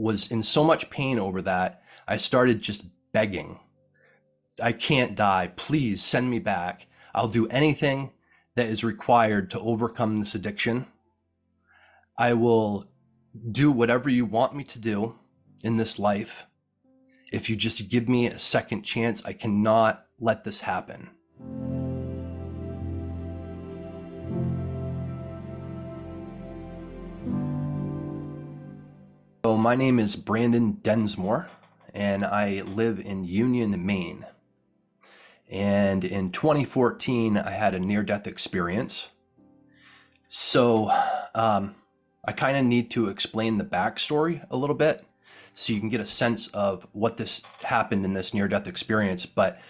was in so much pain over that, I started just begging. I can't die. Please send me back. I'll do anything that is required to overcome this addiction. I will do whatever you want me to do in this life. If you just give me a second chance, I cannot let this happen. So my name is Brandon Densmore, and I live in Union, Maine. And in 2014, I had a near-death experience. So I kind of need to explain the backstory a little bit so you can get a sense of what this happened in this near-death experience. But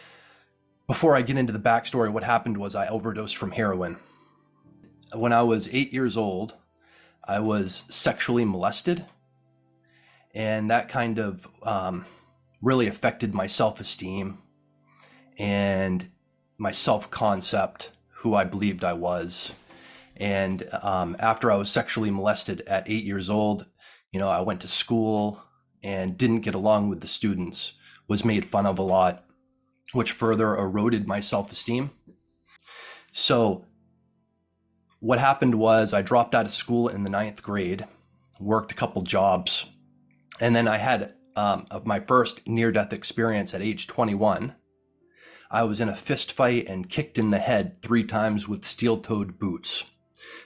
before I get into the backstory, what happened was I overdosed from heroin. When I was 8 years old, I was sexually molested, and that kind of really affected my self-esteem and my self-concept, who I believed I was. And after I was sexually molested at 8 years old, I went to school and didn't get along with the students, was made fun of a lot, which further eroded my self-esteem. So what happened was I dropped out of school in the 9th grade, worked a couple jobs, and then I had my first near-death experience at age 21. I was in a fist fight and kicked in the head 3 times with steel-toed boots.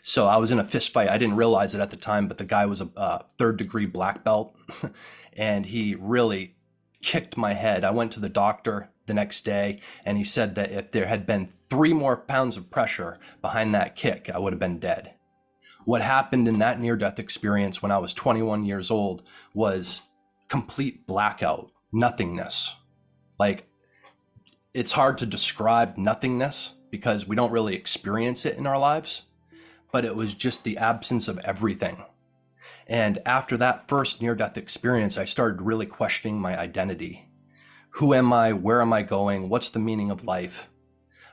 So I was in a fist fight. I didn't realize it at the time, but the guy was a 3rd-degree black belt, and he really kicked my head. I went to the doctor the next day, and he said that if there had been 3 more pounds of pressure behind that kick, I would have been dead. What happened in that near-death experience when I was 21 years old was complete blackout, nothingness. Like, it's hard to describe nothingness because we don't really experience it in our lives, but it was just the absence of everything. And after that first near-death experience, I started really questioning my identity. Who am I? Where am I going? What's the meaning of life?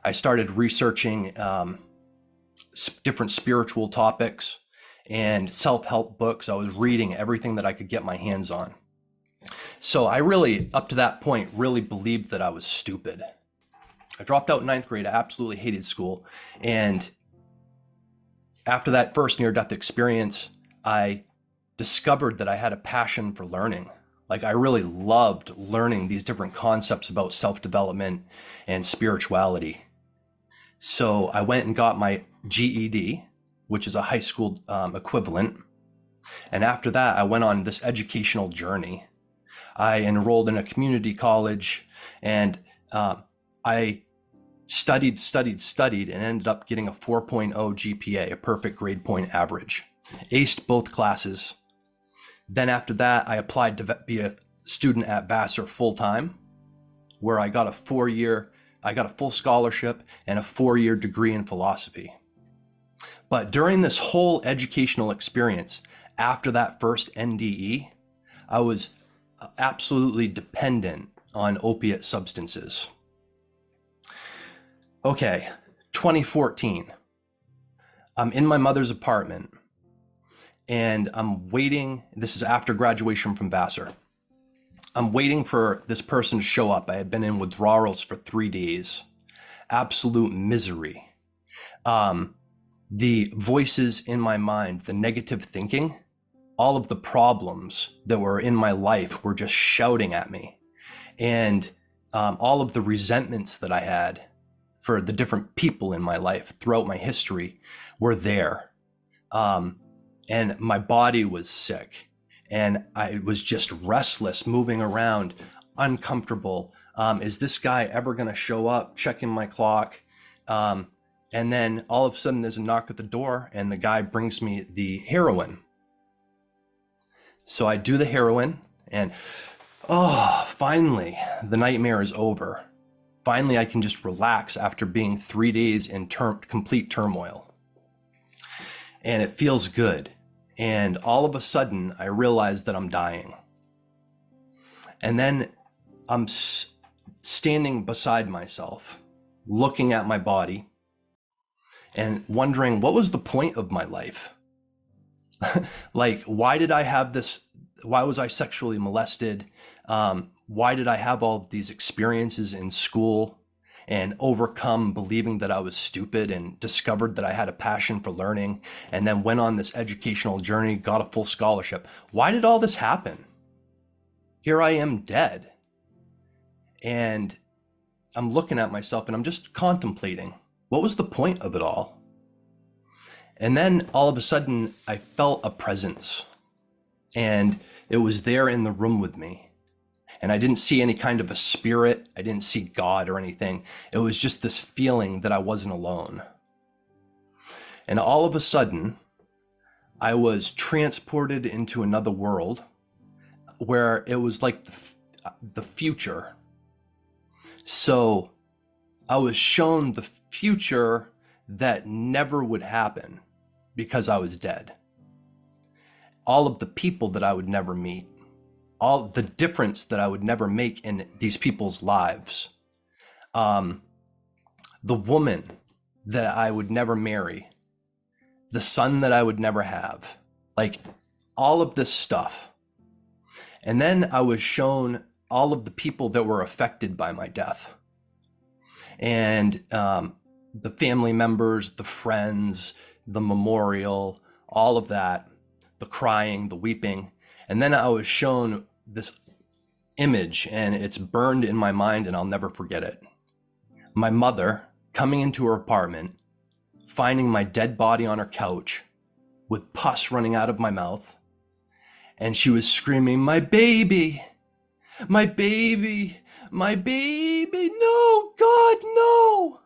I started researching different spiritual topics and self-help books. I was reading everything that I could get my hands on. So I really, up to that point, really believed that I was stupid. I dropped out in 9th grade. I absolutely hated school. And after that first near-death experience, I discovered that I had a passion for learning. Like, I really loved learning these different concepts about self-development and spirituality. So I went and got my GED, which is a high school equivalent. And after that, I went on this educational journey. I enrolled in a community college, and I studied, and ended up getting a 4.0 GPA, a perfect grade point average. Aced both classes. Then after that, I applied to be a student at Vassar full-time, where I got a full scholarship and a 4-year degree in philosophy. But during this whole educational experience, after that first NDE, I was absolutely dependent on opiate substances. Okay, 2014. I'm in my mother's apartment, and I'm waiting. This is after graduation from Vassar. I'm waiting for this person to show up. I had been in withdrawals for 3 days. Absolute misery. The voices in my mind, the negative thinking, all of the problems that were in my life were just shouting at me. And all of the resentments that I had for the different people in my life throughout my history were there. And my body was sick. And I was just restless, moving around, uncomfortable. Is this guy ever going to show up? Checking my clock. And then all of a sudden there's a knock at the door, and the guy brings me the heroin. So I do the heroin, and finally the nightmare is over. Finally, I can just relax after being 3 days in complete turmoil. And it feels good. And all of a sudden, I realize that I'm dying. And then I'm standing beside myself, looking at my body, and wondering, what was the point of my life? Like, why did I have this Why was I sexually molested? Why did I have all these experiences in school and overcome believing that I was stupid and discovered that I had a passion for learning and then went on this educational journey, got a full scholarship? Why did all this happen? Here I am dead. And I'm looking at myself and I'm just contemplating, what was the point of it all? And then all of a sudden I felt a presence, and it was there in the room with me. And I didn't see any kind of a spirit. I didn't see God or anything. It was just this feeling that I wasn't alone. And all of a sudden, I was transported into another world where it was like the future. So I was shown the future that never would happen because I was dead. All of the people that I would never meet, all the difference that I would never make in these people's lives, the woman that I would never marry, the son that I would never have, like all of this stuff. And then I was shown all of the people that were affected by my death, and the family members, the friends, the memorial, all of that, the crying, the weeping. And then I was shown this image, and it's burned in my mind and I'll never forget it. My mother coming into her apartment, finding my dead body on her couch with pus running out of my mouth. And she was screaming, "My baby, my baby, my baby, no, God, no."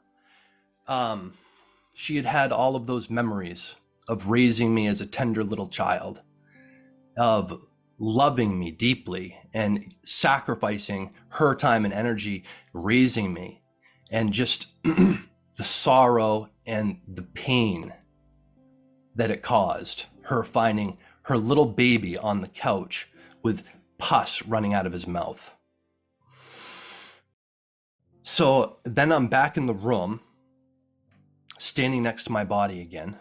She had had all of those memories of raising me as a tender little child, of loving me deeply and sacrificing her time and energy raising me, and just the sorrow and the pain that it caused, her finding her little baby on the couch with pus running out of his mouth. So then I'm back in the room, standing next to my body again,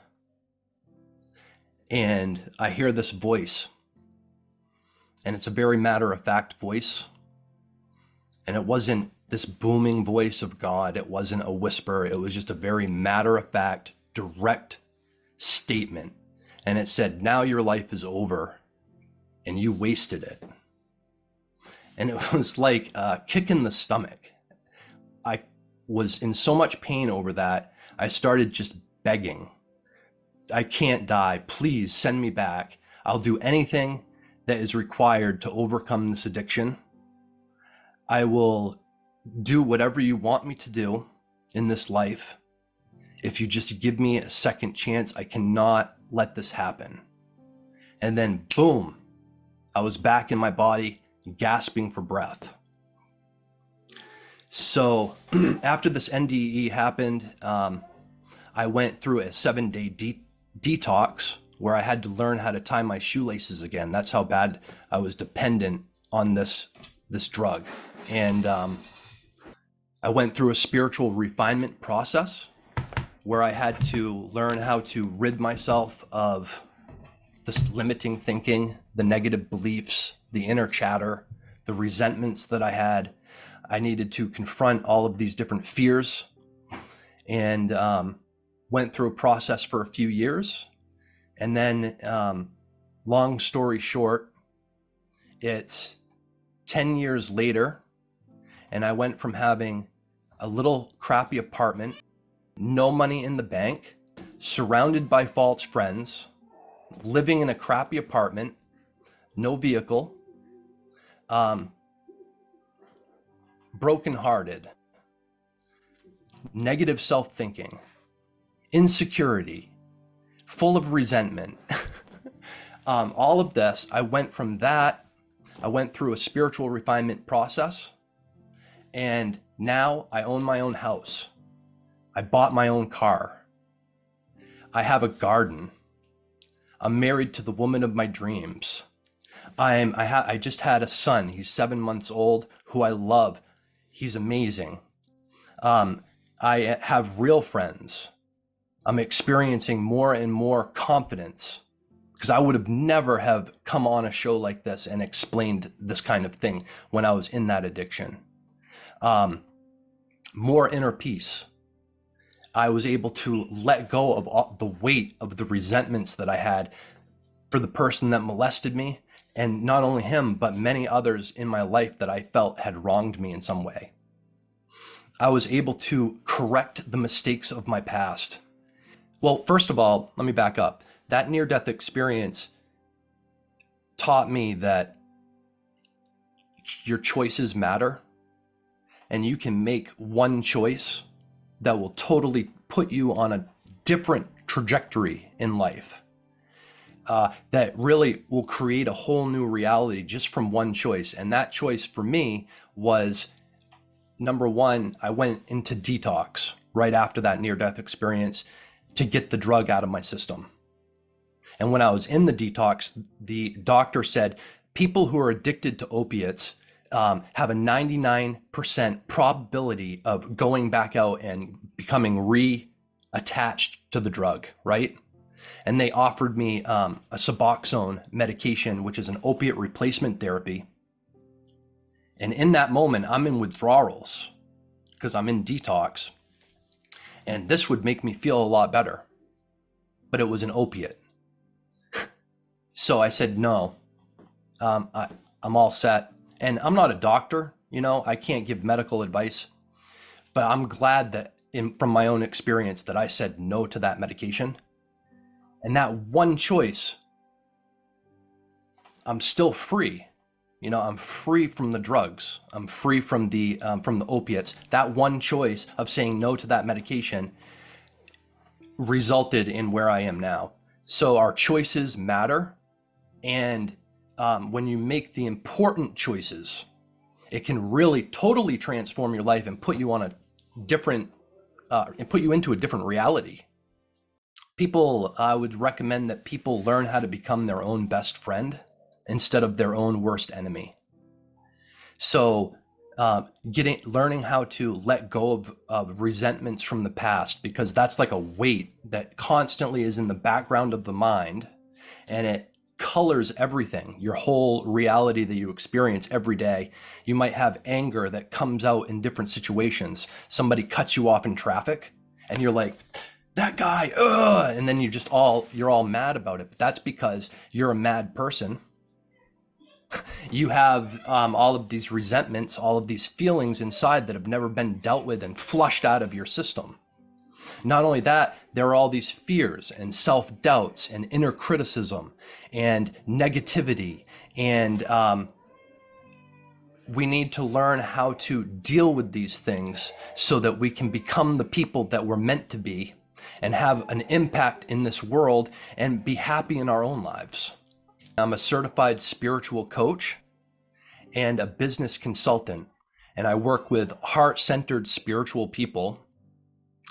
and I hear this voice, and it's a very matter-of-fact voice, and it wasn't this booming voice of God. It wasn't a whisper. It was just a very matter-of-fact, direct statement. And it said, "Now your life is over and you wasted it." And it was like a kick in the stomach. I was in so much pain over that, I started just begging. "I can't die. Please send me back. I'll do anything that is required to overcome this addiction. I will do whatever you want me to do in this life. If you just give me a second chance, I cannot let this happen." And then boom, I was back in my body, gasping for breath. So after this NDE happened, I went through a 7-day detox where I had to learn how to tie my shoelaces again. That's how bad I was dependent on this drug. And I went through a spiritual refinement process where I had to learn how to rid myself of this limiting thinking, the negative beliefs, the inner chatter, the resentments that I had. I needed to confront all of these different fears, and went through a process for a few years. And then, long story short, it's 10 years later, and I went from having a little crappy apartment, no money in the bank, surrounded by false friends, living in a crappy apartment, no vehicle, brokenhearted, negative self-thinking, insecurity, full of resentment. All of this, I went from that, I went through a spiritual refinement process, and now I own my own house. I bought my own car. I have a garden. I'm married to the woman of my dreams. I just had a son. He's 7 months old, who I love. He's amazing. I have real friends. I'm experiencing more and more confidence because I would have never have come on a show like this and explained this kind of thing when I was in that addiction. More inner peace. I was able to let go of all the weight of the resentments that I had for the person that molested me, and not only him, but many others in my life that I felt had wronged me in some way. I was able to correct the mistakes of my past. Well, first of all, let me back up. That near-death experience taught me that your choices matter, and you can make one choice that will totally put you on a different trajectory in life. That really will create a whole new reality just from one choice. And that choice for me was, number one, I went into detox right after that near-death experience to get the drug out of my system. And when I was in the detox, the doctor said people who are addicted to opiates have a 99% probability of going back out and becoming reattached to the drug, right? And they offered me a Suboxone medication, which is an opiate replacement therapy. And in that moment, I'm in withdrawals because I'm in detox. And this would make me feel a lot better. But it was an opiate. So I said, no, I'm all set. And I'm not a doctor, you know, I can't give medical advice. But I'm glad that from my own experience that I said no to that medication. And that one choice, I'm still free. You know, I'm free from the drugs. I'm free from the opiates. That one choice of saying no to that medication resulted in where I am now. So our choices matter. And when you make the important choices, it can really totally transform your life and put you on a different, and put you into a different reality. I would recommend that people learn how to become their own best friend instead of their own worst enemy. So learning how to let go of resentments from the past, because that's like a weight that constantly is in the background of the mind, and it colors everything, your whole reality that you experience every day. You might have anger that comes out in different situations. Somebody cuts you off in traffic and you're like, that guy, ugh, and then you're all mad about it. But that's because you're a mad person. You have all of these resentments, all of these feelings inside that have never been dealt with and flushed out of your system. Not only that, there are all these fears and self-doubts and inner criticism and negativity. And we need to learn how to deal with these things so that we can become the people that we're meant to be and have an impact in this world and be happy in our own lives. I'm a certified spiritual coach and a business consultant, and I work with heart-centered spiritual people.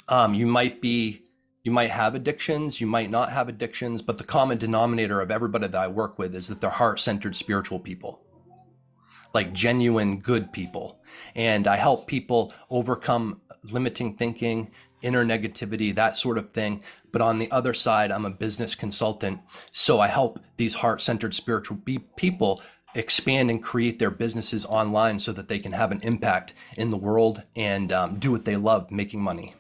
You might have addictions, you might not have addictions, but the common denominator of everybody that I work with is that they're heart-centered spiritual people, like genuine good people. And I help people overcome limiting thinking, inner negativity, that sort of thing. But on the other side, I'm a business consultant. So I help these heart-centered spiritual people expand and create their businesses online so that they can have an impact in the world and do what they love, making money.